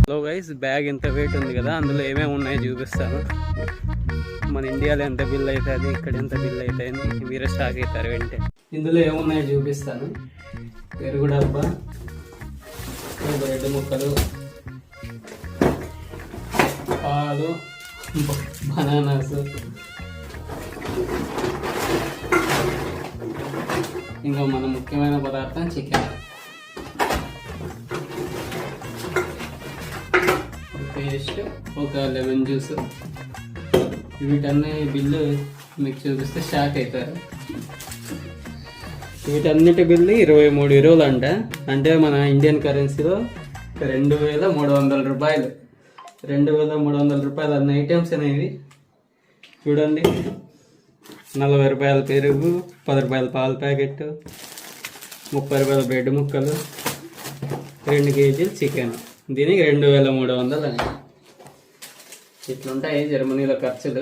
Hello guys, bag ఎంత wait ఉంది కదా, అందులో ఏమేమి ఉన్నాయో చూపిస్తాను. మన ఇండియాలో ఎంత బిల్ అవుతుంది, ఇక్కడ ఎంత బిల్ అవుతాయని మీరే స్టాక్ అవుతారు వెంటే. ఇందులో ఏమున్నాయో చూపిస్తాను. పెరుగు డబ్బా, బ్రెడ్ ముక్కలు, పాలు, బనానాస్, ఇంకా మన ముఖ్యమైన పదార్థం చికెన్, పేస్ట్, ఒక లెమన్ జ్యూస్. వీటన్నీ బిల్లు మీకు చూపిస్తే షాక్ అవుతారు. వీటన్నిటి బిల్లు 23 యూరోలు అంట. అంటే మన ఇండియన్ కరెన్సీలో 2300 రూపాయలు. 2300 రూపాయలు అన్న ఐటమ్స్ అనేవి చూడండి. 40 రూపాయల పెరుగు, 10 రూపాయల పాల ప్యాకెట్, 30 రూపాయల బ్రెడ్ ముక్కలు, 2 కేజీలు చికెన్. దీనికి 2300 అని. ఇట్లుంటాయి జర్మనీలో ఖర్చులు.